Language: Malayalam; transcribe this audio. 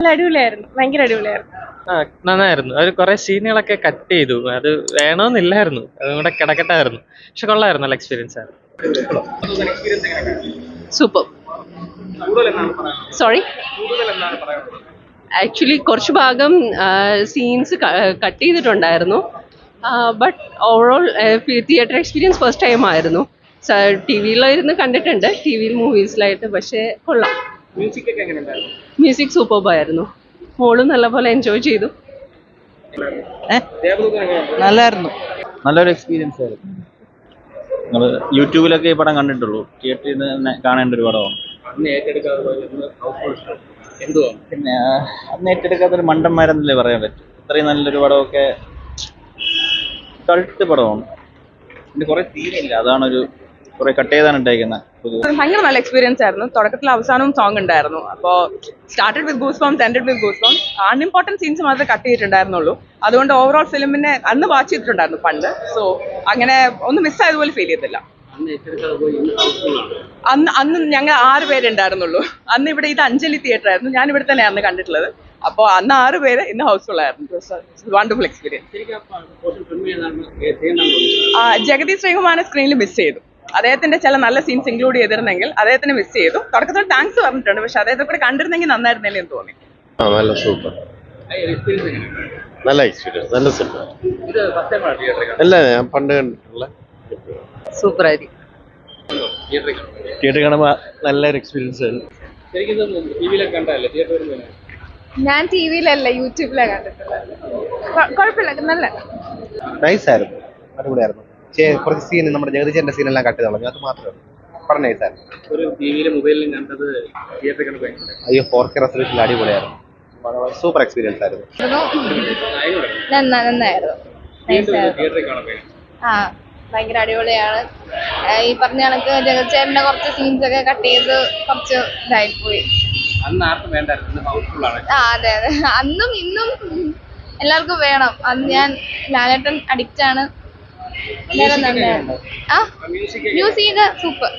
നല്ല അടിപൊളിയായിരുന്നു, ഭയങ്കര അടിപൊളിയായിരുന്നു. ആ നന്നായിരുന്നു. അവർ കുറെ സീനുകളൊക്കെ കട്ട് ചെയ്തു. അത് വേണമെന്നില്ലായിരുന്നു, അതും കൂടെ കിടക്കട്ടായിരുന്നു. പക്ഷെ കൊള്ളായിരുന്നു, നല്ല എക്സ്പീരിയൻസ് ആയിരുന്നു. സൂപ്പർ. സോറി, ആക്ച്വലി കുറച്ച് ഭാഗം സീൻസ് കട്ട് ചെയ്തിട്ടുണ്ടായിരുന്നു. But overall theatre experience first time ആയിരുന്നു. ടി വിയിലായിരുന്നു കണ്ടിട്ടുണ്ട്, ടി വിയിൽ മൂവീസിലായിട്ട്. പക്ഷേ കൊള്ളാം. മ്യൂസിക് സൂപ്പർബായിരുന്നു. മോളും നല്ലപോലെ എൻജോയ് ചെയ്തു. നല്ലായിരുന്നു, നല്ലൊരു എക്സ്പീരിയൻസ് ആയിരുന്നു. നിങ്ങൾ യൂട്യൂബിലൊക്കെ ഈ പടം കണ്ടിട്ടുള്ളൂ, തിയേറ്ററിൽ നിന്ന് തന്നെ കാണേണ്ട ഒരു പടമാണ്. പിന്നെ അന്ന് ഏറ്റെടുക്കാത്തൊരു മണ്ടന്മാരെന്നല്ലേ പറയാൻ പറ്റും. ഇത്രയും നല്ലൊരു പടമൊക്കെ കൾട്ട് പടമാണ്. പിന്നെ കുറെ തീരില്ല, അതാണൊരു കുറെ കട്ട് ചെയ്താണ് ഇട്ടേക്കുന്നത്. ഭയങ്കര നല്ല എക്സ്പീരിയൻസ് ആയിരുന്നു. തുടക്കത്തിൽ അവസാനവും സോങ് ഉണ്ടായിരുന്നു. അപ്പോൾ started with goose bumps, ended with goose bumps. Unimportant scenes മാത്രമേ കട്ട് ചെയ്തിട്ടുണ്ടായിരുന്നുള്ളൂ. അതുകൊണ്ട് ഓവറോൾ ഫിലിമിനെ അന്ന് വാച്ച് ചെയ്തിട്ടുണ്ടായിരുന്നു പണ്ട്. സോ അങ്ങനെ ഒന്ന് മിസ്സായതുപോലെ ഫീൽ ചെയ്തില്ല. അന്ന് ഞങ്ങൾ 6 പേരുണ്ടായിരുന്നുള്ളൂ. അന്ന് ഇവിടെ ഇത് അഞ്ജലി തിയേറ്റർ ആയിരുന്നു, ഞാൻ ഇവിടെ തന്നെയായിരുന്നു കണ്ടിട്ടുള്ളത്. അപ്പോൾ അന്ന് 6 പേര് ഇന്ന് ഹൗസ്ഫുൾ ആയിരുന്നു. Wonderful experience. ജഗതി ശ്രീകുമാറിനെ സ്ക്രീനിൽ മിസ് ചെയ്തു. അദ്ദേഹത്തിന്റെ ചില നല്ല സീൻസ് ഇൻക്ലൂഡ് ചെയ്തിരുന്നെങ്കിൽ അദ്ദേഹത്തിന് മിസ് ചെയ്തു. തുടക്കത്തിൽ താങ്ക്സ് പറഞ്ഞിട്ടുണ്ട്, പക്ഷെ അദ്ദേഹത്തെ കൂടെ കണ്ടിരുന്നെങ്കിൽ നന്നായിരുന്നല്ലേ എന്ന് തോന്നി. നല്ല സൂപ്പർ, നല്ല എക്സ്പീരിയൻസ്, നല്ല സിനിമ. അല്ല, ഞാൻ പണ്ട് കണ്ടിട്ടുള്ള സൂപ്പർ ആയിരിക്കും. തിയേറ്റർ കാണുമ്പോൾ നല്ലൊരു എക്സ്പീരിയൻസ് ആയിരുന്നു. ഞാൻ ടി വിയിലല്ല, യൂട്യൂബിലാണ് കണ്ടിട്ടുള്ളത്. കുഴപ്പമില്ല, നല്ല നൈസായിരുന്നു, അടിപൊളിയായിരുന്നു. കുറച്ച് സീൻ നമ്മുടെ ജഗദീശന്റെ സീനെല്ലാം കട്ട് ചെയ്തോളൂ, അത് മാത്രമേ പറഞ്ഞ നൈസായിരുന്നു. അയ്യോ, 4K റെസൊല്യൂഷനിൽ അടിപൊളിയായിരുന്നു. സൂപ്പർ എക്സ്പീരിയൻസ് ആയിരുന്നു. നന്നായിരുന്നു. ആ ഭയങ്കര അടിപൊളിയാണ്. ഈ പറഞ്ഞ കണക്ക് ജഗച്ചേട്ടന്റെ കുറച്ച് സീൻസ് ഒക്കെ കട്ട് ചെയ്ത് കുറച്ച് ഇതായിപ്പോയി. അതെ അതെ, അന്നും ഇന്നും എല്ലാവർക്കും വേണം. അന്ന് ഞാൻ ലാലേട്ടൻ അഡിക്റ്റ് ആണ്. Music super.